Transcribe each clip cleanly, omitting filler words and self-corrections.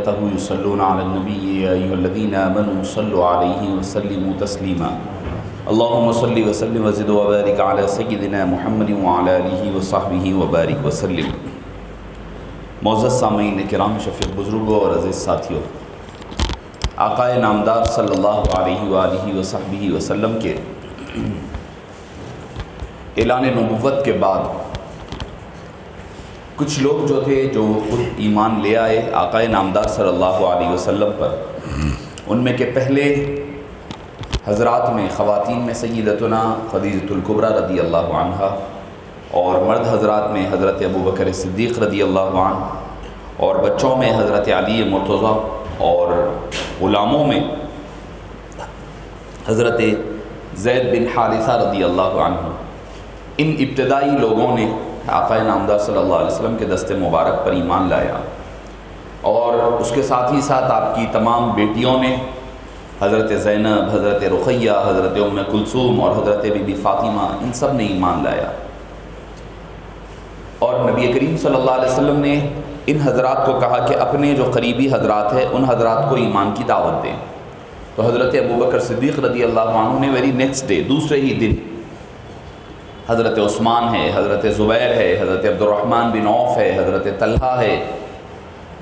وملائكته يصلون على النبي يا أيها الذين آمنوا صلوا عليه وسلموا تسليما اللهم صل وسلم وزد وبارك على سيدنا محمد وعلى آله وصحبه وبارك وسلم۔ معزز سامعین کرام، شفیق بزرگوں اور عزیز ساتھیوں، آقا نامدار صلی اللہ علیہ وآلہ وصحبہ وسلم کے اعلان نبوت کے بعد کچھ لوگ جو تھے جو خود ایمان لے آئے آقا نامدار صلی اللہ علیہ وسلم پر، ان میں کہ پہلے حضرات میں خواتین میں سیدتنا خدیجۃ الکبریٰ رضی اللہ عنہا، اور مرد حضرات میں حضرت ابوبکر صدیق رضی اللہ عنہ، اور بچوں میں حضرت علی مرتضیٰ، اور غلاموں میں حضرت زید بن حارثہ رضی اللہ عنہ۔ ان ابتدائی لوگوں نے آقا نامدار صلی اللہ علیہ وسلم کے دست مبارک پر ایمان لایا، اور اس کے ساتھ ہی ساتھ آپ کی تمام بیٹیوں نے حضرت زینب، حضرت رقیہ، حضرت ام کلثوم اور حضرت بی بی فاطمہ، ان سب نے ایمان لایا۔ اور نبی کریم صلی اللہ علیہ وسلم نے ان حضرات کو کہا کہ اپنے جو قریبی حضرات ہیں ان حضرات کو ایمان کی دعوت دیں۔ تو حضرت ابوبکر صدیق رضی اللہ عنہ نے ویری نیکسٹ ڈے، دوسرے ہی دن، حضرت عثمان ہے، حضرت زبیر ہے، حضرت عبد الرحمن بن عوف ہے، حضرت طلحہ ہے،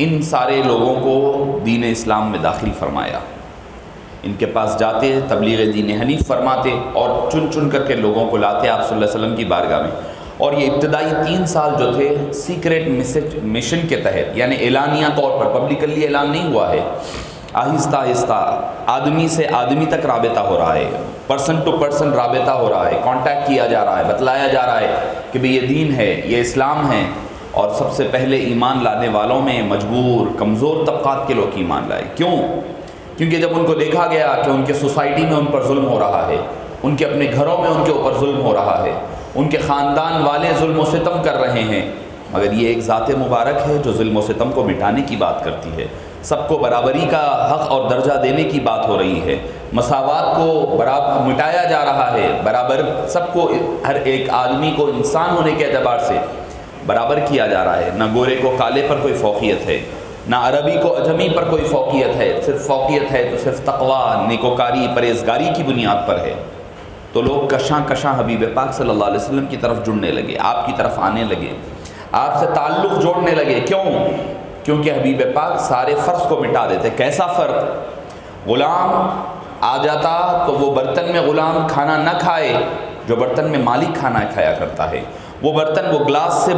ان سارے لوگوں کو دین اسلام میں داخل فرمایا۔ ان کے پاس جاتے، تبلیغ دین حنیف فرماتے، اور چن چن کر کے لوگوں کو لاتے آپ صلی اللہ علیہ وسلم کی بارگاہ میں۔ اور یہ ابتدائی 3 سال جو تھے سیکریٹ مشن کے تحت، یعنی اعلانیہ طور پر، پبلکلی اعلان نہیں ہوا ہے، آہستہ آہستہ آدمی سے آدمی تک رابطہ ہو رہا ہے، پرسن ٹو پرسن رابطہ ہو رہا ہے، کانٹیکٹ کیا جا رہا ہے، بتلایا جا رہا ہے کہ بھئی یہ دین ہے، یہ اسلام ہے۔ اور سب سے پہلے ایمان لانے والوں میں مجبور کمزور طبقات کے لوگ ایمان لائے۔ کیوں؟ کیونکہ جب ان کو دیکھا گیا کہ ان کے سوسائٹی میں ان پر ظلم ہو رہا ہے، ان کے اپنے گھروں میں ان کے اوپر ظلم ہو رہا ہے، ان کے خاندان والے ظلم و ستم کر رہے ہیں، مگر یہ ایک ذات مبارک ہے جو ظلم و ستم کو مٹانے کی بات کرتی ہے، سب کو برابری کا حق اور درجہ دینے کی بات ہو رہی ہے، مساوات کو برابر مٹایا جا رہا ہے، برابر سب کو، ہر ایک آدمی کو انسان ہونے کے اعتبار سے برابر کیا جا رہا ہے، نہ گورے کو کالے پر کوئی فوقیت ہے، نہ عربی کو اجمی پر کوئی فوقیت ہے، صرف فوقیت ہے تو صرف تقویٰ، نیکوکاری، پرہیزگاری کی بنیاد پر ہے۔ تو لوگ کشاں کشاں حبیب پاک صلی اللہ علیہ وسلم کی طرف جڑنے لگے، آپ کی طرف آنے لگے، آپ سے تعلق جوڑنے لگے۔ کیوں؟ کیونکہ حبیب پاک سارے فرق کو مٹا دیتے۔ کیسا فرق؟ غلام آ جاتا تو وہ برتن میں غلام کھانا نہ کھائے جو برتن میں مالک کھانا کھایا کرتا ہے، وہ برتن، وہ گلاس سے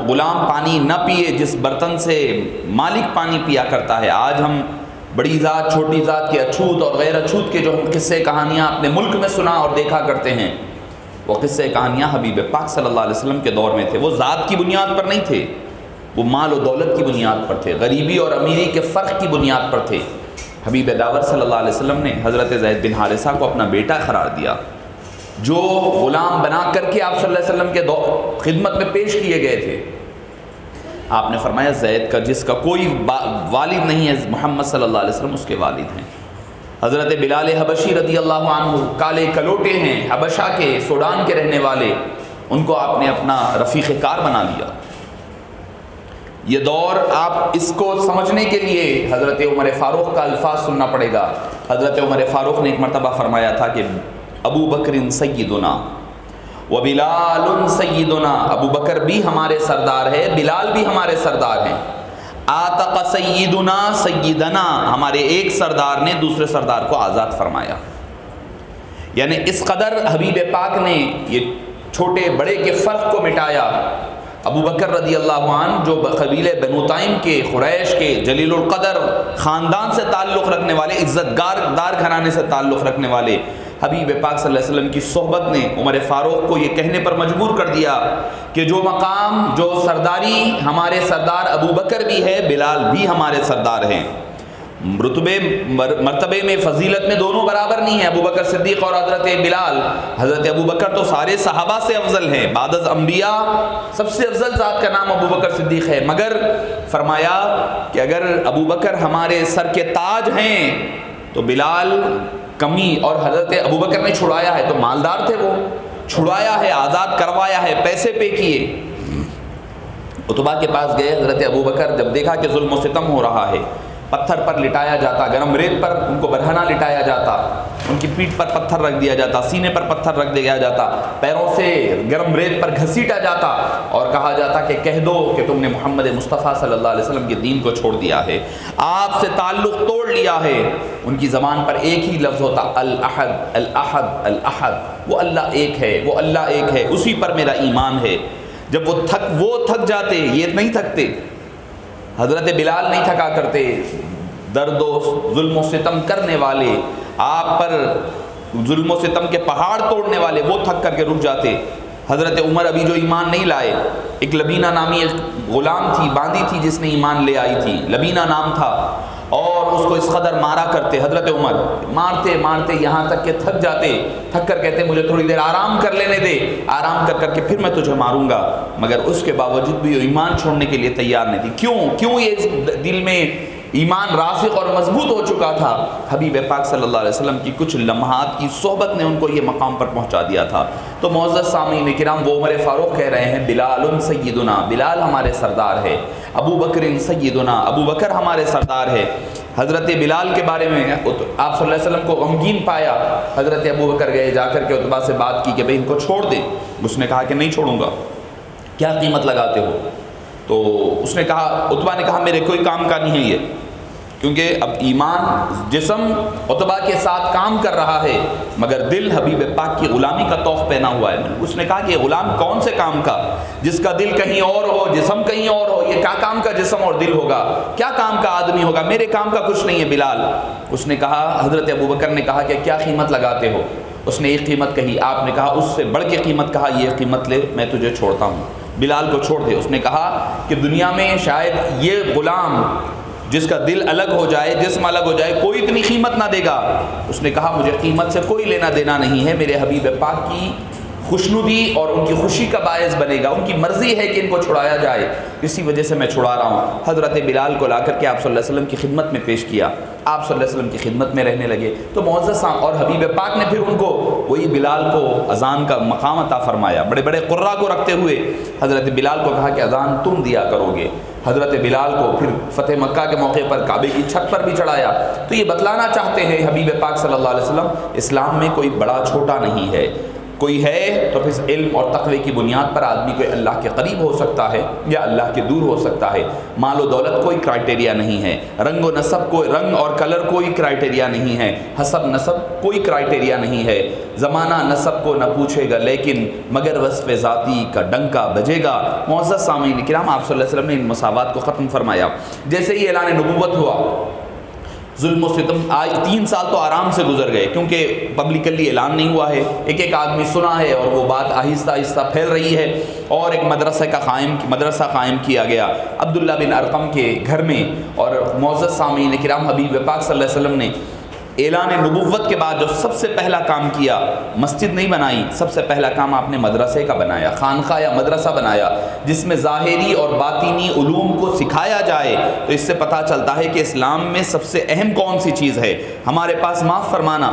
غلام پانی نہ پیے جس برتن سے مالک پانی پیا کرتا ہے۔ آج ہم بڑی ذات، چھوٹی ذات کے اچھوت اور غیر اچھوت کے جو ہم قصے کہانیاں اپنے ملک میں سنا اور دیکھا کرتے ہیں، وہ قصے کہانیاں حبیب پاک صلی اللہ علیہ وسلم کے دور میں تھے۔ وہ ذات کی بنیاد پر نہیں تھے، وہ مال و دولت کی بنیاد پر تھے، غریبی اور امیری کے فرق کی بنیاد پر تھے۔ حبیب داور صلی اللہ علیہ وسلم نے حضرت زید بن حارثہ کو اپنا بیٹا قرار دیا، جو غلام بنا کر کے آپ صلی اللہ علیہ وسلم کے خدمت میں پیش کیے گئے تھے۔ آپ نے فرمایا زید کا جس کا کوئی والد نہیں ہے، محمد صلی اللہ علیہ وسلم اس کے والد ہیں۔ حضرت بلال حبشی رضی اللہ عنہ کالے کلوٹے ہیں، حبشہ کے، سوڈان کے رہنے والے، ان کو آپ نے اپنا رفیق کار بنا لیا۔ یہ دور آپ اس کو سمجھنے کے لیے حضرت عمر فاروق کا الفاظ سننا پڑے گا۔ حضرت عمر فاروق نے ایک مرتبہ فرمایا تھا کہ ابو بکر سیدنا و بلال سیدنا، ابو بکر بھی ہمارے سردار ہے، بلال بھی ہمارے سردار ہیں۔ آتق سیدنا سیدنا، ہمارے ایک سردار نے دوسرے سردار کو آزاد فرمایا۔ یعنی اس قدر حبیب پاک نے یہ چھوٹے بڑے کے فرق کو مٹایا۔ ابو بکر رضی اللہ عنہ جو قبیلے بنو تائم کے، قریش کے، جلیل القدر خاندان سے تعلق رکھنے والے، عزت دار گھرانے سے تعلق رکھنے والے، حبیب پاک صلی اللہ علیہ وسلم کی صحبت نے عمر فاروق کو یہ کہنے پر مجبور کر دیا کہ جو مقام، جو سرداری ہمارے سردار ابو بکر بھی ہے، بلال بھی ہمارے سردار ہیں۔ رتبے مرتبے میں، فضیلت میں دونوں برابر نہیں ہیں، ابو بکر صدیق اور حضرت بلال۔ حضرت ابو بکر تو سارے صحابہ سے افضل ہیں، بعد از انبیاء سب سے افضل ذات کا نام ابو بکر صدیق ہے، مگر فرمایا کہ اگر ابو بکر ہمارے سر کے تاج ہیں تو بلال کمی، اور حضرت ابو بکر نے چھڑایا ہے تو مالدار تھے، وہ چھڑایا ہے، آزاد کروایا ہے، پیسے پے کیے۔ عتبہ کے پاس گئے، حضرت ابو بکر جب دیکھا کہ ظلم و ستم ہو رہا ہے، پتھر پر لٹایا جاتا، گرم ریت پر ان کو برہنہ لٹایا جاتا، ان کی پیٹھ پر پتھر رکھ دیا جاتا، سینے پر پتھر رکھ دیا جاتا، پیروں سے گرم ریت پر گھسیٹا جاتا اور کہا جاتا کہ کہہ دو کہ تم نے محمد مصطفیٰ صلی اللہ علیہ وسلم کے دین کو چھوڑ دیا ہے، آپ سے تعلق توڑ لیا ہے۔ ان کی زبان پر ایک ہی لفظ ہوتا، الاحد الاحد الاحد، وہ اللہ ایک ہے، وہ اللہ ایک ہے، اسی پر میرا ایمان ہے۔ جب وہ تھک جاتے، یہ نہیں تھکتے، حضرت بلال نہیں تھکا کرتے، درد و ظلم و ستم کرنے والے، آپ پر ظلم و ستم کے پہاڑ توڑنے والے، وہ تھک کر کے رک جاتے۔ حضرت عمر ابھی جو ایمان نہیں لائے، ایک لبینہ نامی ایک غلام تھی، باندی تھی، جس نے ایمان لے آئی تھی، لبینہ نام تھا، اور اس کو اس قدر مارا کرتے حضرت عمر، مارتے مارتے یہاں تک کہ تھک جاتے، تھک کر کہتے مجھے تھوڑی دیر آرام کر لینے دے، آرام کر کے پھر میں تجھے ماروں گا، مگر اس کے باوجود بھی وہ ایمان چھوڑنے کے لیے تیار نہیں تھی۔ کیوں یہ دل میں ایمان راسخ اور مضبوط ہو چکا تھا؟ حبیب پاک صلی اللہ علیہ وسلم کی کچھ لمحات کی صحبت نے ان کو یہ مقام پر پہنچا دیا تھا۔ تو معزز سامعین کرام، وہ عمر فاروق کہہ رہے ہیں بلال سیدنا، بلال ہمارے سردار ہے، ابو بکر سیدنا، ابو بکر ہمارے سردار ہے۔ حضرت بلال کے بارے میں آپ صلی اللہ علیہ وسلم کو غمگین پایا، حضرت ابو بکر گئے، جا کر کے عتبہ سے بات کی کہ بھئی ان کو چھوڑ دیں، اس نے کہا کہ نہیں چھوڑوں گا، کیا قیمت لگاتے ہو؟ تو اس نے کہا، عتبہ نے کہا میرے کوئی کام کا نہیں ہے یہ، کیونکہ اب ایمان جسم عتبہ کے ساتھ کام کر رہا ہے مگر دل حبیب پاک کی غلامی کا طوق پہنا ہوا ہے۔ اس نے کہا کہ یہ غلام کون سے کام کا، جس کا دل کہیں اور ہو، جسم کہیں اور ہو، یہ کیا کام کا جسم اور دل ہوگا، کیا کام کا آدمی ہوگا، میرے کام کا کچھ نہیں ہے بلال۔ اس نے کہا، حضرت ابو بکر نے کہا کہ کیا قیمت لگاتے ہو؟ اس نے ایک قیمت کہی، آپ نے کہا اس سے بڑھ کے قیمت کہا، یہ قیمت لے میں تجھے چھوڑتا ہوں، بلال کو چھوڑ دے۔ اس نے کہا کہ دنیا میں شاید یہ غلام جس کا دل الگ ہو جائے، جسم الگ ہو جائے، کوئی اتنی قیمت نہ دے گا۔ اس نے کہا مجھے قیمت سے کوئی لینا دینا نہیں ہے، میرے حبیب پاک کی خوشنودی اور ان کی خوشی کا باعث بنے گا، ان کی مرضی ہے کہ ان کو چھڑایا جائے، اسی وجہ سے میں چھڑا رہا ہوں۔ حضرت بلال کو لا کر کے آپ صلی اللہ علیہ وسلم کی خدمت میں پیش کیا، آپ صلی اللہ علیہ وسلم کی خدمت میں رہنے لگے۔ تو معزز اور حبیب پاک نے پھر ان کو وہی بلال کو اذان کا مقام عطا فرمایا، بڑے بڑے قرا کو رکھتے ہوئے حضرت بلال کو کہا کہ اذان تم دیا کرو گے۔ حضرت بلال کو پھر فتح مکہ کے موقع پر کعبے کی چھت پر بھی چڑھایا۔ تو یہ بتلانا چاہتے ہیں حبیب پاک صلی اللہ علیہ وسلم، اسلام میں کوئی بڑا چھوٹا نہیں ہے، کوئی ہے تو پھر علم اور تقوی کی بنیاد پر آدمی کوئی اللہ کے قریب ہو سکتا ہے یا اللہ کے دور ہو سکتا ہے۔ مال و دولت کوئی کرائٹیریا نہیں ہے، رنگ و نسب کوئی، رنگ اور کلر کوئی کرائٹیریا نہیں ہے، حسب نسب کوئی کرائٹیریا نہیں ہے۔ زمانہ نسب کو نہ پوچھے گا لیکن مگر وصف ذاتی کا ڈنکا بجے گا۔ معزز سامعین کرام، آپ صلی اللہ علیہ وسلم نے ان مساوات کو ختم فرمایا۔ جیسے ہی اعلان نبوت ہوا، ظلم و ستم 3 سال تو آرام سے گزر گئے، کیونکہ پبلکلی اعلان نہیں ہوا ہے، ایک ایک آدمی سنا ہے اور وہ بات آہستہ آہستہ پھیل رہی ہے، اور ایک مدرسہ قائم کیا گیا عبداللہ بن ارقم کے گھر میں۔ اور معزز سامعین کرام، حبیب پاک صلی اللہ علیہ وسلم نے اعلان نبوت کے بعد جو سب سے پہلا کام کیا، مسجد نہیں بنائی، سب سے پہلا کام آپ نے مدرسے کا بنایا، خانقاہ یا مدرسہ بنایا، جس میں ظاہری اور باطینی علوم کو سکھایا جائے۔ تو اس سے پتہ چلتا ہے کہ اسلام میں سب سے اہم کون سی چیز ہے۔ ہمارے پاس معاف فرمانا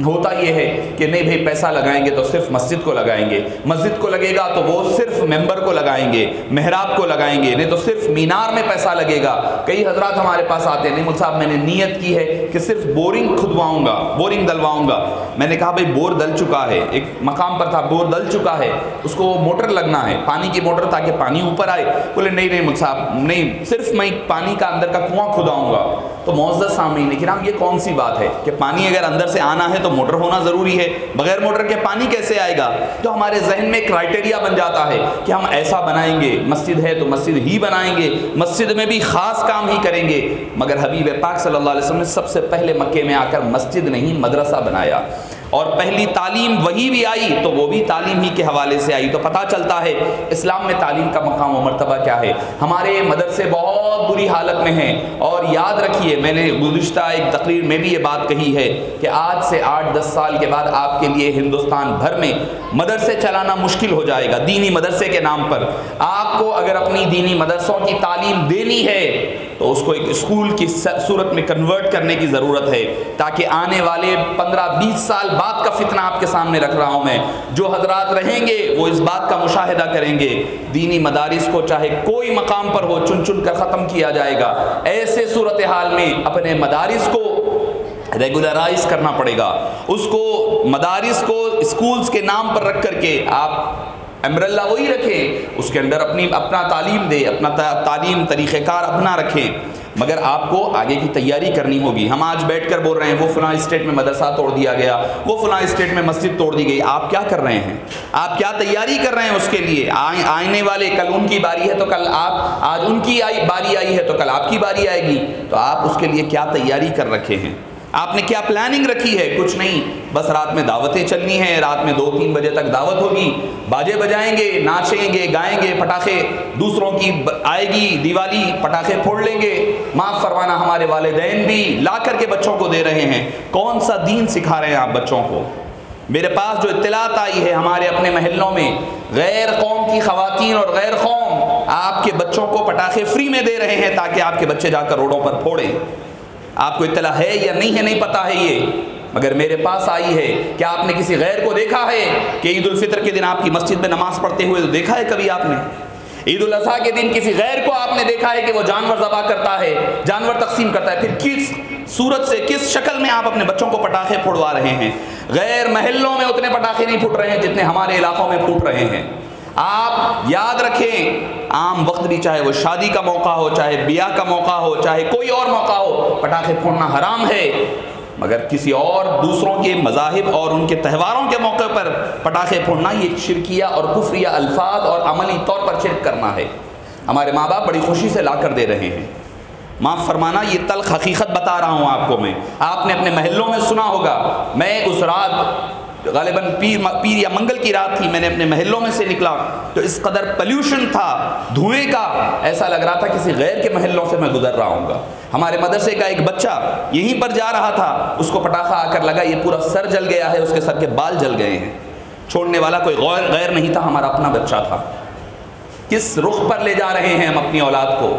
ہوتا یہ ہے کہ نہیں بھائی پیسہ لگائیں گے تو صرف مسجد کو لگائیں گے، مسجد کو لگے گا تو وہ صرف ممبر کو لگائیں گے، محراب کو لگائیں گے، نہیں تو صرف مینار میں پیسہ لگے گا۔ کئی حضرات ہمارے پاس آتے ہیں، نہیں مول صاحب میں نے نیت کی ہے کہ صرف بورنگ کھدواؤں گا، بورنگ دلواؤں گا۔ میں نے کہا بھائی بور دل چکا ہے، ایک مقام پر تھا بور دل چکا ہے، اس کو موٹر لگنا ہے، پانی کی موٹر، تاکہ پانی اوپر آئے۔ بولے نہیں مول صاحب نہیں، صرف میں پانی کا اندر کا کنواں کھدواؤں گا۔ تو معزز سامعین کرام، یہ کون سی بات ہے کہ پانی اگر اندر سے آنا ہے تو موٹر ہونا ضروری ہے، بغیر موٹر کے پانی کیسے آئے گا؟ تو ہمارے ذہن میں کرائٹیریا بن جاتا ہے کہ ہم ایسا بنائیں گے، مسجد ہے تو مسجد ہی بنائیں گے، مسجد میں بھی خاص کام ہی کریں گے۔ مگر حبیب پاک صلی اللہ علیہ وسلم نے سب سے پہلے مکے میں آ کر مسجد نہیں مدرسہ بنایا، اور پہلی تعلیم وہی بھی آئی تو وہ بھی تعلیم ہی کے حوالے سے آئی۔ تو پتہ چلتا ہے اسلام میں تعلیم کا مقام و مرتبہ کیا ہے۔ ہمارے مدرسے بہت بری حالت میں ہیں، اور یاد رکھیے میں نے گزشتہ ایک تقریر میں بھی یہ بات کہی ہے کہ آج سے 8-10 سال کے بعد آپ کے لیے ہندوستان بھر میں مدرسے چلانا مشکل ہو جائے گا۔ دینی مدرسے کے نام پر آپ کو اگر اپنی دینی مدرسوں کی تعلیم دینی ہے تو اس کو ایک اسکول کی صورت میں کنورٹ کرنے کی ضرورت ہے، تاکہ آنے والے 15-20 سال بعد کا فتنہ آپ کے سامنے رکھ رہا ہوں میں، جو حضرات رہیں گے وہ اس بات کا مشاہدہ کریں گے دینی مدارس کو چاہے کوئی مقام پر ہو چن چن کر ختم کیا جائے گا۔ ایسے صورتحال میں اپنے مدارس کو ریگولرائز کرنا پڑے گا، اس کو مدارس کو اسکولز کے نام پر رکھ کر کے آپ امبریلا وہی رکھیں، اس کے اندر اپنا تعلیم دے، اپنا تعلیم طریقہ کار اپنا رکھیں، مگر آپ کو آگے کی تیاری کرنی ہوگی۔ ہم آج بیٹھ کر بول رہے ہیں وہ فلاں اسٹیٹ میں مدرسہ توڑ دیا گیا، وہ فلاں اسٹیٹ میں مسجد توڑ دی گئی، آپ کیا کر رہے ہیں؟ آپ کیا تیاری کر رہے ہیں اس کے لیے؟ آنے والے کل ان کی باری ہے تو کل آپ، آج ان کی باری آئی ہے تو کل آپ کی باری آئے گی، تو آپ اس کے لیے کیا تیاری کر رکھے ہیں؟ آپ نے کیا پلاننگ رکھی ہے؟ کچھ نہیں، بس رات میں دعوتیں چلنی ہیں، رات میں 2-3 بجے تک دعوت ہوگی، باجے بجائیں گے، ناچیں گے، گائیں گے، پٹاخے دوسروں کی آئے گی دیوالی، پٹاخے پھوڑ لیں گے۔ معاف فرمانا ہمارے والدین بھی لا کر کے بچوں کو دے رہے ہیں، کون سا دین سکھا رہے ہیں آپ بچوں کو؟ میرے پاس جو اطلاعات آئی ہے ہمارے اپنے محلوں میں غیر قوم کی خواتین اور غیر قوم آپ کے بچوں کو پٹاخے فری میں دے رہے ہیں تاکہ آپ کے بچے جا کر روڈوں پر پھوڑیں۔ آپ کو اطلاع ہے یا نہیں ہے نہیں پتا ہے یہ، مگر میرے پاس آئی ہے۔ کیا آپ نے کسی غیر کو دیکھا ہے کہ عید الفطر کے دن آپ کی مسجد میں نماز پڑھتے ہوئے دیکھا ہے کبھی آپ نے؟ عید الاضحیٰ کے دن کسی غیر کو آپ نے دیکھا ہے کہ وہ جانور ذبح کرتا ہے، جانور تقسیم کرتا ہے؟ پھر کس صورت سے، کس شکل میں آپ اپنے بچوں کو پٹاخے پھوڑوا رہے ہیں؟ غیر محلوں میں اتنے پٹاخے نہیں پھوٹ رہے ہیں جتنے ہمارے علاقوں میں پھوٹ رہے ہیں۔ آپ یاد رکھیں، عام وقت بھی، چاہے وہ شادی کا موقع ہو، چاہے بیاہ کا موقع ہو، چاہے کوئی اور موقع ہو، پٹاخے پھوڑنا حرام ہے، مگر کسی اور دوسروں کے مذاہب اور ان کے تہواروں کے موقع پر پٹاخے پھوڑنا یہ شرکیہ اور کفریہ الفاظ اور عملی طور پر شرک کرنا ہے۔ ہمارے ماں باپ بڑی خوشی سے لا کر دے رہے ہیں، معاف فرمانا یہ تلخ حقیقت بتا رہا ہوں آپ کو میں۔ آپ نے اپنے محلوں میں سنا ہوگا، میں اس رات غالباً پیر یا منگل کی رات تھی، میں نے اپنے محلوں میں سے نکلا تو اس قدر پلیوشن تھا دھوئیں کا، ایسا لگ رہا تھا کسی غیر کے محلوں سے میں گزر رہا ہوں گا۔ ہمارے مدرسے کا ایک بچہ یہیں پر جا رہا تھا، اس کو پٹاخہ آ کر لگا، یہ پورا سر جل گیا ہے، اس کے سر کے بال جل گئے ہیں۔ چھوڑنے والا کوئی غیر نہیں تھا، ہمارا اپنا بچہ تھا۔ کس رخ پر لے جا رہے ہیں ہم اپنی اولاد کو؟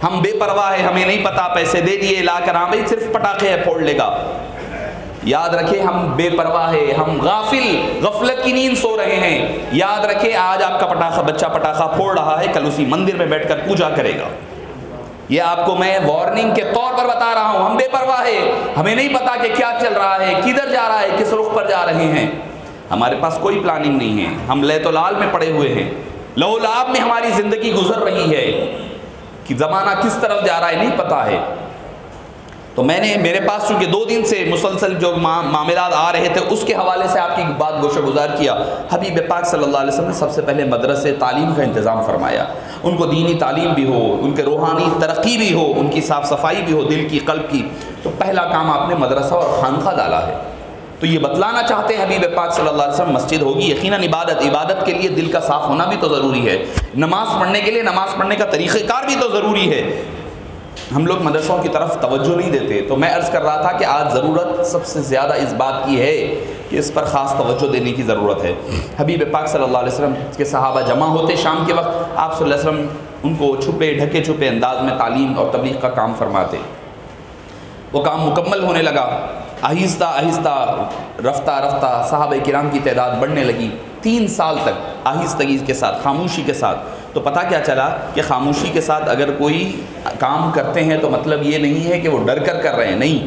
ہم بے پرواہ ہیں، ہمیں نہیں پتا، پیسے دے دیے لا کر، ہاں بھائی صرف پٹاخے ہے پھوڑ لے گا۔ یاد رکھیں ہم بے پرواہ ہیں، ہم غفلت کی نیند سو رہے ہیں۔ یاد رکھیں آج آپ کا بچہ پٹاخہ پھوڑ رہا ہے، کل اسی مندر میں بیٹھ کر پوجا کرے گا۔ یہ آپ کو میں وارننگ کے طور پر بتا رہا ہوں، ہم بے پرواہ ہیں، ہمیں نہیں پتا کہ کیا چل رہا ہے، کدھر جا رہا ہے، کس رخ پر جا رہے ہیں۔ ہمارے پاس کوئی پلاننگ نہیں ہے، ہم لیت و لال میں پڑے ہوئے ہیں، لو لاب میں ہماری زندگی گزر رہی ہے کہ زمانہ کس طرف جا رہا ہے نہیں پتا ہے۔ تو میں نے میرے پاس چونکہ 2 دن سے مسلسل جو معاملات آ رہے تھے اس کے حوالے سے آپ کی بات گوشہ گزار کیا۔ حبیب پاک صلی اللہ علیہ وسلم نے سب سے پہلے مدرسے تعلیم کا انتظام فرمایا، ان کو دینی تعلیم بھی ہو، ان کے روحانی ترقی بھی ہو، ان کی صاف صفائی بھی ہو دل کی قلب کی، تو پہلا کام آپ نے مدرسہ اور خانقاہ ڈالا ہے۔ تو یہ بتلانا چاہتے ہیں حبیب پاک صلی اللہ علیہ وسلم مسجد ہوگی یقیناً عبادت کے لیے دل کا صاف ہونا بھی تو ضروری ہے، نماز پڑھنے کے لیے نماز پڑھنے کا طریقہ کار بھی تو ضروری ہے۔ ہم لوگ مدرسوں کی طرف توجہ نہیں دیتے، تو میں عرض کر رہا تھا کہ آج ضرورت سب سے زیادہ اس بات کی ہے کہ اس پر خاص توجہ دینے کی ضرورت ہے۔ حبیب پاک صلی اللہ علیہ وسلم کے صحابہ جمع ہوتے شام کے وقت، آپ صلی اللہ علیہ وسلم ان کو ڈھکے چھپے انداز میں تعلیم اور تبلیغ کا کام فرماتے۔ وہ کام مکمل ہونے لگا، آہستہ آہستہ رفتہ صحابہ کرام کی تعداد بڑھنے لگی۔ 3 سال تک آہستگی کے ساتھ، خاموشی کے ساتھ۔ تو پتہ کیا چلا کہ خاموشی کے ساتھ اگر کوئی کام کرتے ہیں تو مطلب یہ نہیں ہے کہ وہ ڈر کر رہے ہیں، نہیں،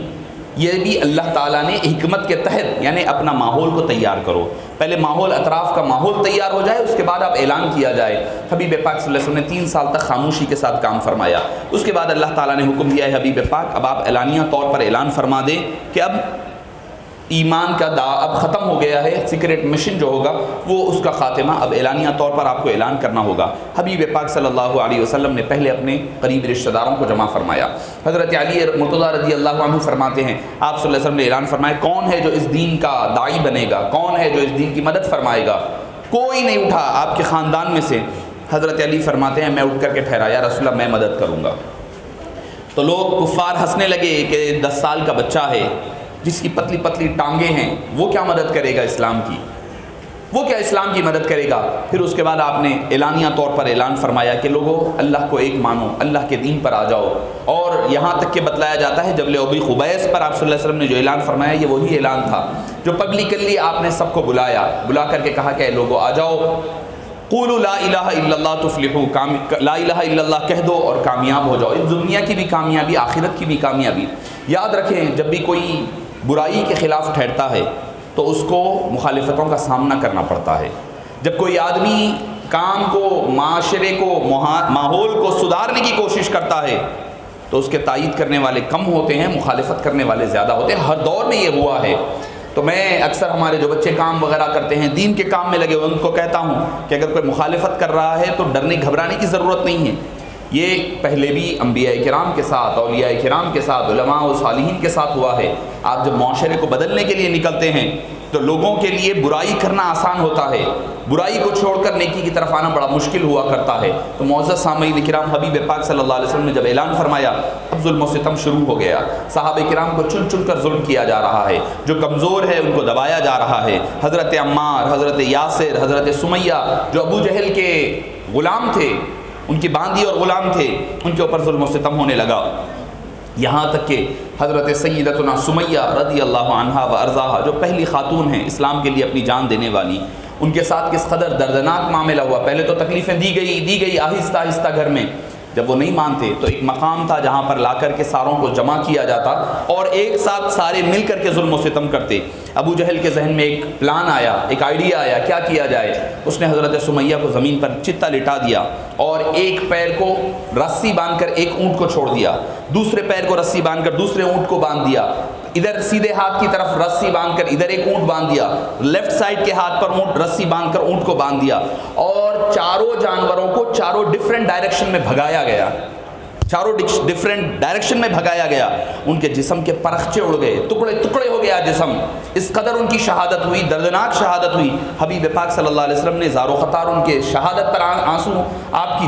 یہ بھی اللہ تعالیٰ نے حکمت کے تحت، یعنی اپنا ماحول کو تیار کرو، پہلے ماحول، اطراف کا ماحول تیار ہو جائے، اس کے بعد آپ اعلان کیا جائے۔ حبیب پاک صلی اللہ علیہ وسلم نے 3 سال تک خاموشی کے ساتھ کام فرمایا۔ اس کے بعد اللہ تعالیٰ نے حکم دیا ہے حبیب پاک اب آپ اعلانیہ طور پر اعلان فرما دیں کہ اب ایمان کا اب ختم ہو گیا ہے، سیکریٹ مشن جو ہوگا وہ اس کا خاتمہ اب اعلانیہ طور پر آپ کو اعلان کرنا ہوگا۔ حبیب پاک صلی اللہ علیہ وسلم نے پہلے اپنے قریب رشتہ داروں کو جمع فرمایا۔ حضرت علی مرتضیٰ رضی اللہ عنہ فرماتے ہیں آپ صلی اللہ علیہ وسلم نے اعلان فرمایا کون ہے جو اس دین کا داعی بنے گا، کون ہے جو اس دین کی مدد فرمائے گا؟ کوئی نہیں اٹھا آپ کے خاندان میں سے۔ حضرت علی فرماتے ہیں میں اٹھ کر کے ٹھہرایا رسول اللہ میں مدد کروں گا۔ تو لوگ کفار ہنسنے لگے کہ 10 سال کا بچہ ہے جس کی پتلی پتلی ٹانگیں ہیں وہ کیا مدد کرے گا اسلام کی؟ وہ کیا اسلام کی مدد کرے گا؟ پھر اس کے بعد آپ نے اعلانیہ طور پر اعلان فرمایا کہ لوگوں اللہ کو ایک مانو، اللہ کے دین پر آ جاؤ. اور یہاں تک کہ بتلایا جاتا ہے جبل ابی قبیس پر آپ صلی اللہ علیہ وسلم نے جو اعلان فرمایا یہ وہی اعلان تھا جو پبلکلی آپ نے سب کو بلا کر کے کہا کہ اے لوگوں آ جاؤ، قولوا لا الہ الا اللہ تفلحوا، لا الہ الا اللہ کہہ دو اور کامیاب ہو جاؤ. اس دنیا کی بھی کامیابی، آخرت کی بھی کامیابی. یاد رکھیں جب بھی کوئی برائی کے خلاف ٹھہرتا ہے تو اس کو مخالفتوں کا سامنا کرنا پڑتا ہے. جب کوئی آدمی کام کو، معاشرے کو، ماحول کو سدھارنے کی کوشش کرتا ہے تو اس کے تائید کرنے والے کم ہوتے ہیں، مخالفت کرنے والے زیادہ ہوتے ہیں. ہر دور میں یہ ہوا ہے. تو میں اکثر ہمارے جو بچے کام وغیرہ کرتے ہیں، دین کے کام میں لگے ہوئے، ان کو کہتا ہوں کہ اگر کوئی مخالفت کر رہا ہے تو ڈرنے گھبرانے کی ضرورت نہیں ہے. یہ پہلے بھی انبیاء کرام کے ساتھ، اولیاء کرام کے ساتھ، علماء و صالحین کے ساتھ ہوا ہے. آپ جب معاشرے کو بدلنے کے لیے نکلتے ہیں تو لوگوں کے لیے برائی کرنا آسان ہوتا ہے، برائی کو چھوڑ کر نیکی کی طرف آنا بڑا مشکل ہوا کرتا ہے. تو معزز سامعین کرام، حبیب پاک صلی اللہ علیہ وسلم نے جب اعلان فرمایا اب ظلم و ستم شروع ہو گیا. صحابہ کرام کو چن چن کر ظلم کیا جا رہا ہے، جو کمزور ہے ان کو دبایا جا رہا ہے. حضرت عمار، حضرت یاسر، حضرت سمیہ جو ابو جہل کے غلام تھے، ان کی باندی اور غلام تھے، ان کے اوپر ظلم و ستم ہونے لگا. یہاں تک کہ حضرت سیدتنا سمیہ رضی اللہ عنہا و ارضاہا جو پہلی خاتون ہیں اسلام کے لیے اپنی جان دینے والی، ان کے ساتھ کس قدر دردناک معاملہ ہوا. پہلے تو تکلیفیں دی گئی آہستہ آہستہ گھر میں. جب وہ نہیں مانتے تو ایک مقام تھا جہاں پر لا کر کے ساروں کو جمع کیا جاتا اور ایک ساتھ سارے مل کر کے ظلم و ستم کرتے. ابو جہل کے ذہن میں ایک پلان آیا، ایک آئیڈیا آیا، کیا کیا جائے. اس نے حضرت سمیہ کو زمین پر چتا لٹا دیا اور ایک پیر کو رسی باندھ کر ایک اونٹ کو چھوڑ دیا، دوسرے پیر کو رسی باندھ کر دوسرے اونٹ کو باندھ دیا، ادھر سیدھے ہاتھ کی طرف رسی باندھ کر ادھر ایک اونٹ باندھ دیا، لیفٹ سائڈ کے ہاتھ پر اونٹ رسی باندھ کر اونٹ کو باندھ دیا اور چاروں جانوروں کو چاروں ڈیفرنٹ ڈائریکشن میں بھگایا گیا. چاروں ڈیفرنٹ ڈائریکشن میں بھگایا گیا. ان کے جسم کے پرخچے اڑ گئے، ٹکڑے ٹکڑے ہو گیا جسم. اس قدر ان کی شہادت ہوئی، دردناک شہادت ہوئی. حبیب پاک صلی اللہ علیہ وسلم نے زار و خطار ان کے شہادت پر آنسو آپ کی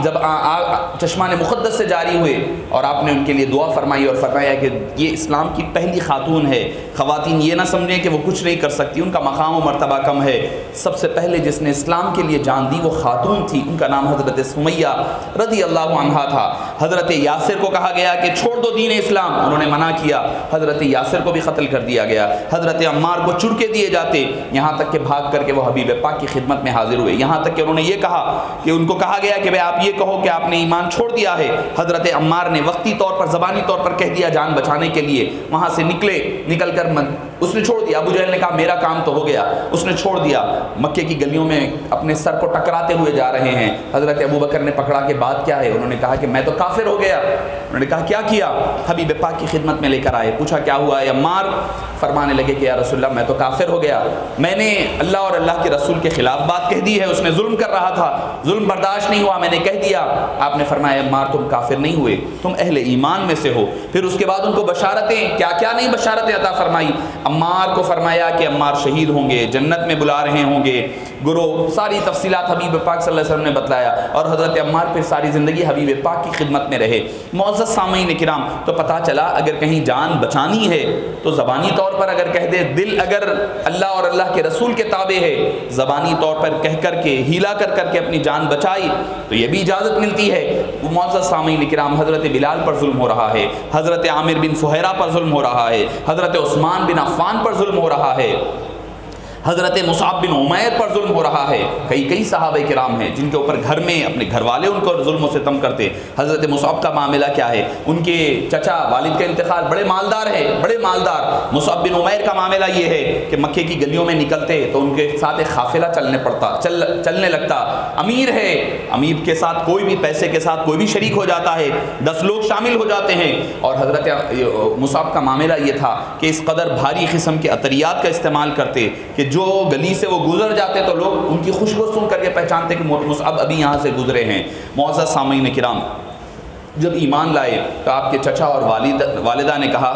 چشمان مقدس سے جاری ہوئے اور آپ نے ان کے لیے دعا فرمائی اور فرمایا کہ یہ اسلام کی پہلی خاتون ہے. خواتین یہ نہ سمجھیں کہ وہ کچھ نہیں کر سکتی، ان کا مقام و مرتبہ کم ہے. سب سے پہلے جس نے اسلام کے لیے جان دی وہ خاتون تھی، ان کا نام حضرت سمیہ رضی اللہ عنہا تھا. حضرت یاسر کو کہا گیا کہ چھوڑ دو دین اسلام، انہوں نے منع کیا. حضرت یاسر کو بھی قتل کر دیا گیا. حضرت عمار کو چڑکے دیے جاتے، یہاں تک کہ بھاگ کر کے وہ حبیب پاک کی خدمت میں حاضر ہوئے. یہاں تک کہ انہوں نے یہ کہا کہ ان کو کہا گیا کہ بھئی آپ یہ کہو کہ آپ نے ایمان چھوڑ دیا ہے. حضرت عمار نے وقتی طور پر، زبانی طور پر کہہ دیا جان بچانے کے لیے. وہاں سے نکل کر اس نے چھوڑ دیا. ابو جہل نے کہا میرا کام تو ہو گیا، اس نے چھوڑ دیا. مکے کی گلیوں میں اپنے سر کو ٹکراتے ہوئے جا رہے ہیں. حضرت ابو بکر نے پکڑا کہ بات کیا ہے. انہوں نے کہا کہ میں تو کافر ہو گیا. انہوں نے کہا کیا کیا؟ حبیب پاک کی خدمت میں لے کر آئے. پوچھا کیا ہوا ہے عمار؟ فرمانے لگے کہ یا رسول اللہ میں تو کافر ہو گیا، میں نے اللہ اور اللہ کے رسول کے خلاف بات کہہ دی ہے. اس نے ظلم کر رہا تھا، ظلم برداشت نہیں ہوا، میں نے کہہ دیا. آپ نے فرمایا عمار تم کافر نہیں ہوئے، تم اہل ایمان میں سے ہو. پھر اس کے بعد ان کو بشارتیں کیا کیا نہیں بشارتیں عطا فرمائی. عمار کو فرمایا کہ عمار شہید ہوں گے، جنت میں بلا رہے ہوں گے. گرو ساری تفصیلات حبیب پاک صلی اللہ علیہ وسلم نے بتلایا اور حضرت عمار پھر ساری زندگی حبیب پاک کی خدمت میں رہے. معزز سامعین کرام، تو پتہ چلا اگر کہیں جان بچانی ہے تو زبانی طور پر اگر کہہ دے، دل اگر اللہ اور اللہ کے رسول کے تابع ہے، زبانی طور پر کہہ کر کے ہیلا کر کے اپنی جان بچائی تو یہ بھی اجازت ملتی ہے. وہ معزز سامعین کرام، حضرت بلال پر ظلم ہو رہا ہے، حضرت عامر بن فہیرہ پر ظلم ہو رہا ہے، حضرت عثمان بن عفان پر ظلم ہو رہا ہے، حضرت مصعب بن عمیر پر ظلم ہو رہا ہے. کئی صحابہ کرام ہیں جن کے اوپر گھر میں اپنے گھر والے ان کو ظلم و ستم کرتے. حضرت مصعب کا معاملہ کیا ہے؟ ان کے چچا والد کا انتقال، بڑے مالدار ہے، بڑے مالدار. مصعب بن عمیر کا معاملہ یہ ہے کہ مکے کی گلیوں میں نکلتے تو ان کے ساتھ ایک قافلہ چلنے لگتا. امیر ہے، امیر کے ساتھ کوئی بھی پیسے کے ساتھ کوئی بھی شریک ہو جاتا ہے، 10 لوگ شامل ہو جاتے ہیں. اور حضرت مصعب کا معاملہ یہ تھا کہ اس قدر بھاری قسم کے عطریات کا استعمال کرتے کہ جو گلی سے وہ گزر جاتے تو لوگ ان کی خوشبو سن کر کے پہچانتے کہ مصعب ابھی یہاں سے گزرے ہیں. معزز سامعین کرام، جب ایمان لائے تو آپ کے چچا اور والدہ نے کہا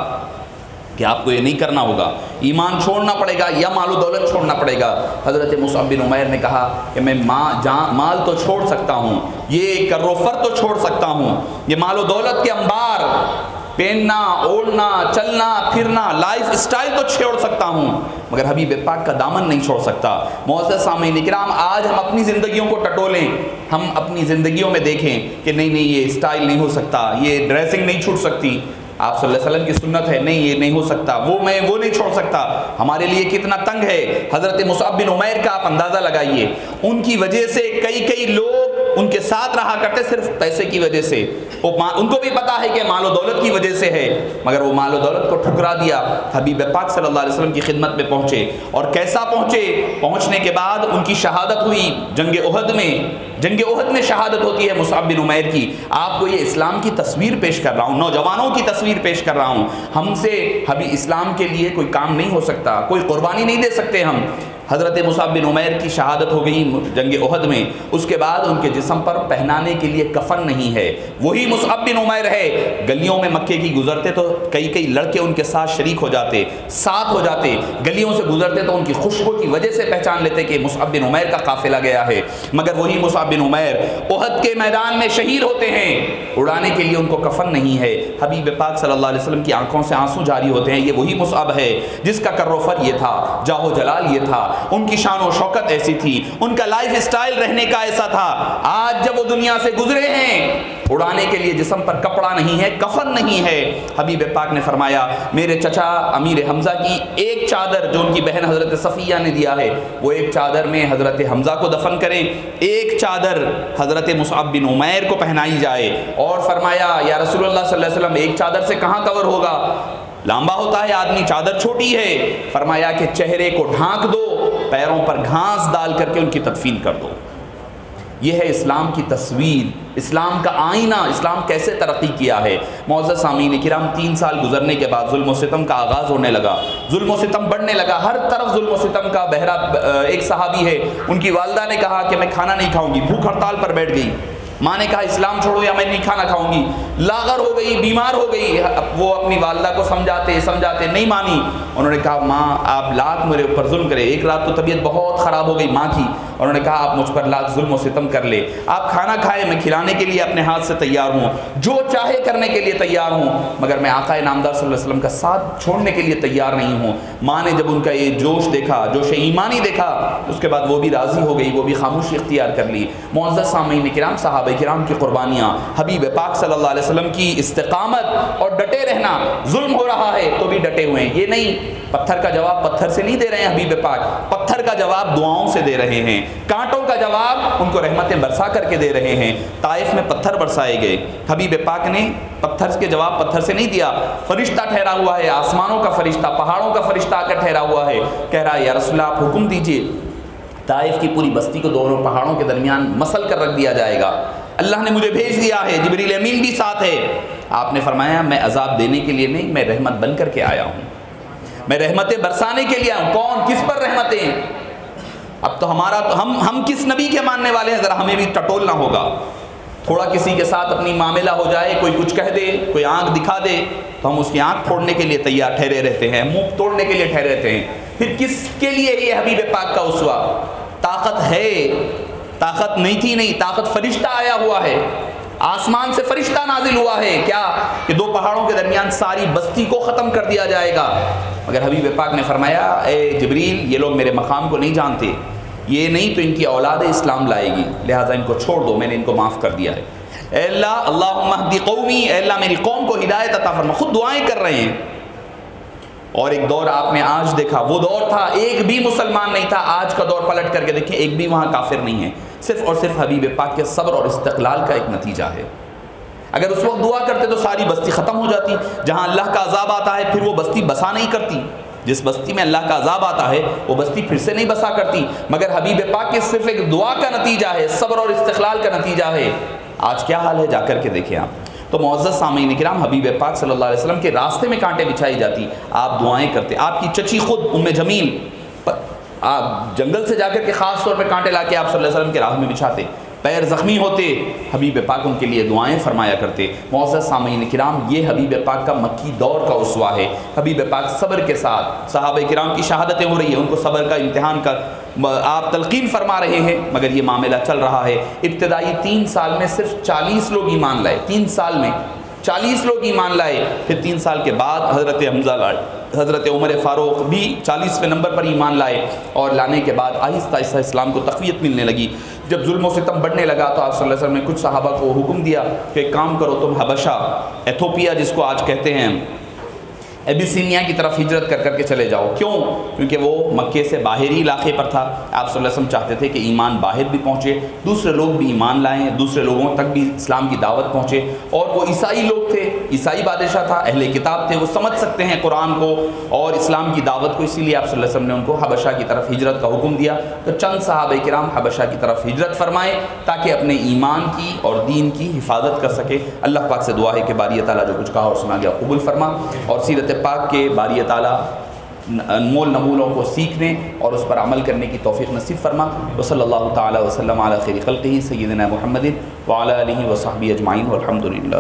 کہ آپ کو یہ نہیں کرنا ہوگا، ایمان چھوڑنا پڑے گا یا مال و دولت چھوڑنا پڑے گا. حضرت مصعب بن عمیر نے کہا کہ میں مال تو چھوڑ سکتا ہوں، یہ کر و فر تو چھوڑ سکتا ہوں، یہ مال و دولت کے انبار پہننا، اوڑھنا، چلنا پھرنا، لائف اسٹائل تو چھوڑ سکتا ہوں مگر حبیب پاک کا دامن نہیں چھوڑ سکتا۔ معزز سامعین کرام، آج ہم اپنی زندگیوں کو ٹٹولیں، ہم اپنی زندگیوں میں دیکھیں کہ نہیں یہ اسٹائل نہیں ہو سکتا، یہ ڈریسنگ نہیں چھوٹ سکتی، آپ صلی اللہ علیہ وسلم کی سنت ہے، نہیں یہ نہیں ہو سکتا، وہ نہیں چھوڑ سکتا، ہمارے لیے کتنا تنگ ہے۔ حضرت مصعب بن عمیر کا آپ اندازہ لگائیے، ان کی وجہ سے کئی لوگ ان کے ساتھ رہا کرتے صرف پیسے کی وجہ سے، ان کو بھی پتا ہے کہ مال و دولت کی وجہ سے ہے، مگر وہ مال و دولت کو ٹھکرا دیا، حبیب پاک صلی اللہ علیہ وسلم کی خدمت میں پہنچے، اور کیسا پہنچے؟ پہنچنے کے بعد ان کی شہادت ہوئی جنگ احد میں شہادت ہوتی ہے مصعب بن عمیر کی۔ آپ کو یہ اسلام کی تصویر پیش کر رہا ہوں، نوجوانوں کی تصویر پیش کر رہا ہوں، ہم سے اسلام کے لیے کوئی کام نہیں ہو سکتا، کوئی قربانی نہیں دے سکتے ہم۔ حضرت مصعب بن عمیر کی شہادت ہو گئی جنگ احد میں، اس کے بعد ان کے جسم پر پہنانے کے لیے کفن نہیں ہے، وہی مصعب بن عمیر ہے۔ گلیوں میں مکے کی گزرتے تو کئی لڑکے ان کے ساتھ شریک ہو جاتے، ساتھ ہو جاتے، گلیوں سے گزرتے تو ان کی خوشبو کی وجہ سے پہچان لیتے کہ مصعب بن عمیر کا قافلہ گیا ہے، مگر وہی مصعب بن عمیر احد کے میدان میں شہید ہوتے ہیں، اڑانے کے لیے ان کو کفن نہیں ہے، حبیب پاک صلی اللہ علیہ وسلم کی آنکھوں سے آنسو جاری ہوتے ہیں۔ یہ وہی مصعب ہے جس کا کر و فر یہ تھا، جاہ و جلال یہ تھا، ان کی شان و شوکت ایسی تھی، ان کا لائف اسٹائل رہنے کا ایسا تھا۔ آج جب وہ دنیا سے گزرے ہیں، اڑانے کے لیے جسم پر کپڑا نہیں ہے، کفن نہیں ہے۔ حبیب پاک نے فرمایا میرے چچا امیر حمزہ کی ایک چادر جو ان کی بہن حضرت صفیہ نے دیا ہے، وہ ایک چادر میں حضرت حمزہ کو دفن کریں، ایک چادر حضرت مصعب بن عمیر کو پہنائی جائے، اور فرمایا یا رسول اللہ صلی اللہ علیہ وسلم ایک چادر سے کہاں کور ہوگا، لمبا ہوتا ہے آدمی، چادر چھوٹی ہے، فرمایا کہ چہرے کو ڈھانک دو، پیروں پر گھاس ڈال کر کے ان کی تدفین کر دو۔ یہ ہے اسلام کی تصویر، اسلام کا آئینہ، اسلام کیسے ترقی کیا ہے۔ معزز سامعین کرام، 3 سال گزرنے کے بعد ظلم و ستم کا آغاز ہونے لگا، ظلم و ستم بڑھنے لگا، ہر طرف ظلم و ستم کا بہرا۔ ایک صحابی ہے، ان کی والدہ نے کہا کہ میں کھانا نہیں کھاؤں گی، بھوک ہڑتال پر بیٹھ گئی، ماں نے کہا اسلام چھوڑو یا میں نہیں کھانا کھاؤں گی، لاغر ہو گئی، بیمار ہو گئی، وہ اپنی والدہ کو سمجھاتے نہیں مانی، انہوں نے کہا ماں آپ لاکھ میرے اوپر ظلم کرے، ایک رات تو طبیعت بہت خراب ہو گئی ماں کی، انہوں نے کہا آپ مجھ پر لاکھ ظلم و ستم کر لے، آپ کھانا کھائے، میں کھلانے کے لیے اپنے ہاتھ سے تیار ہوں، جو چاہے کرنے کے لیے تیار ہوں، مگر میں آقا نامدار صلی اللہ علیہ وسلم کا ساتھ چھوڑنے کے لیے تیار نہیں ہوں۔ ماں نے جب ان کا یہ جوش دیکھا، جوش ایمانی دیکھا، اس کے بعد وہ بھی راضی ہو گئی، وہ بھی خاموشی اختیار کر لی۔ معزز سامعین کرام، صحابہ کرام کی قربانیاں، حبیب پاک صلی اللہ علیہ وسلم کی استقامت اور ڈٹے رہنا، ظلم ہو رہا ہے تو بھی ڈٹے ہوئے ہیں، یہ نہیں پتھر کا جواب پتھر سے نہیں دے رہے ہیں حبیب پاک، پتھر کا جواب دعاؤں سے دے رہے ہیں، کانٹوں کا جواب ان کو رحمتیں برسا کر کے دے رہے ہیں۔ طائف میں پتھر برسائے گئے، حبیب پاک نے پتھر کے جواب پتھر سے نہیں دیا، فرشتہ ٹھہرا ہوا ہے، آسمانوں کا فرشتہ، پہاڑوں کا فرشتہ آ کر ٹھہرا ہوا ہے، کہہ رہا ہے یا رسول اللہ آپ حکم دیجئے، طائف کی پوری بستی کو دونوں پہاڑوں کے درمیان مسل کر رکھ دیا جائے گا، اللہ نے مجھے بھیج دیا ہے، جبریل امین بھی ساتھ ہے۔ آپ نے فرمایا میں عذاب دینے کے لیے نہیں، میں رحمت بن کر کے آیا ہوں، میں رحمتیں برسانے کے لیے آیا ہوں۔ کون کس پر رحمتیں؟ اب تو ہم کس نبی کے ماننے والے ہیں، ذرا ہمیں بھی ٹٹولنا ہوگا۔ تھوڑا کسی کے ساتھ اپنی معاملہ ہو جائے، کوئی کچھ کہہ دے، کوئی آنکھ دکھا دے تو ہم اس کی آنکھ پھوڑنے کے لیے تیار ٹھہرے رہتے ہیں، منہ توڑنے کے لیے ٹھہرے رہتے ہیں۔ پھر کس کے لیے یہ حبیب پاک کا اسوہ؟ طاقت ہے، طاقت نہیں تھی نہیں، طاقت فرشتہ آیا ہوا ہے، آسمان سے فرشتہ نازل ہوا ہے، کیا کہ 2 پہاڑوں کے درمیان ساری بستی کو ختم کر دیا جائے گا، مگر حبیب پاک نے فرمایا اے جبریل یہ لوگ میرے مقام کو نہیں جانتے، یہ نہیں تو ان کی اولاد اسلام لائے گی، لہٰذا ان کو چھوڑ دو، میں نے ان کو معاف کر دیا ہے۔ اے اللہ اللہم اہدی قومی، اے اللہ میری قوم کو ہدایت عطا فرما، خود دعائیں کر رہے ہیں۔ اور ایک دور آپ نے آج دیکھا، وہ دور تھا ایک بھی مسلمان نہیں تھا، آج کا دور پلٹ کر کے دیکھیں ایک بھی وہاں کافر نہیں ہے، صرف اور صرف حبیب پاک کے صبر اور استقلال کا ایک نتیجہ ہے۔ اگر اس وقت دعا کرتے تو ساری بستی ختم ہو جاتی، جہاں اللہ کا عذاب آتا ہے پھر وہ بستی بسا نہیں کرتی، جس بستی میں اللہ کا عذاب آتا ہے وہ بستی پھر سے نہیں بسا کرتی، مگر حبیب پاک کے صرف ایک دعا کا نتیجہ ہے، صبر اور استقلال کا نتیجہ ہے۔ آج کیا حال ہے جا کر کے دیکھیں آپ۔ تو معزز سامعین کرام، حبیب پاک صلی اللہ علیہ وسلم کے راستے میں کانٹے بچھائی جاتی، آپ دعائیں کرتے، آپ کی چچی خود ام جمیل آپ جنگل سے جا کر کے خاص طور پہ کانٹے لا کے آپ صلی اللہ علیہ وسلم کے راہ میں بچھاتے، پیر زخمی ہوتے، حبیب پاک ان کے لیے دعائیں فرمایا کرتے۔ معزز سامعین کرام، یہ حبیب پاک کا مکی دور کا اسوہ ہے۔ حبیب پاک صبر کے ساتھ، صحابہ کرام کی شہادتیں ہو رہی ہیں، ان کو صبر کا امتحان کا آپ تلقین فرما رہے ہیں، مگر یہ معاملہ چل رہا ہے۔ ابتدائی 3 سال میں صرف 40 لوگ ایمان لائے، 3 سال میں 40 لوگ ایمان لائے. پھر 3 سال کے بعد حضرت حمزہ لائے, حضرت عمر فاروق بھی 40ویں نمبر پر ایمان لائے, اور لانے کے بعد آہستہ آہستہ اسلام کو تقویت ملنے لگی. جب ظلم و ستم بڑھنے لگا تو آپ صلی اللہ علیہ وسلم نے کچھ صحابہ کو حکم دیا کہ ایک کام کرو, تم حبشہ, ایتھوپیا جس کو آج کہتے ہیں, ایبیسینیا کی طرف ہجرت کر کے چلے جاؤ. کیوں؟ کیونکہ وہ مکے سے باہری علاقے پر تھا. آپ صلی اللہ علیہ وسلم چاہتے تھے کہ ایمان باہر بھی پہنچے, دوسرے لوگ بھی ایمان لائیں, دوسرے لوگوں تک بھی اسلام کی دعوت پہنچے. اور وہ عیسائی لوگ تھے, عیسائی بادشاہ تھا, اہل کتاب تھے, وہ سمجھ سکتے ہیں قرآن کو اور اسلام کی دعوت کو, اسی لیے آپ صلی اللہ علیہ وسلم نے ان کو حبشہ کی طرف ہجرت کا حکم دیا. تو چند صحابہ کرام حبشہ کی طرف ہجرت فرمائے تاکہ اپنے ایمان کی اور دین کی حفاظت کر سکے. اللہ پاک سے دعا ہے کہ باری تعالیٰ جو کچھ کہا اور سنا گیا قبول فرما, اور سیرت پاک کے باری تعالیٰ انمول نمولوں کو سیکھنے اور اس پر عمل کرنے کی توفیق نصیب فرما. وصلی اللہ تعالی وسلم علی خیر خلقہ سیدنا محمد وعلی آلہ وصحبہ اجمعین والحمد للہ.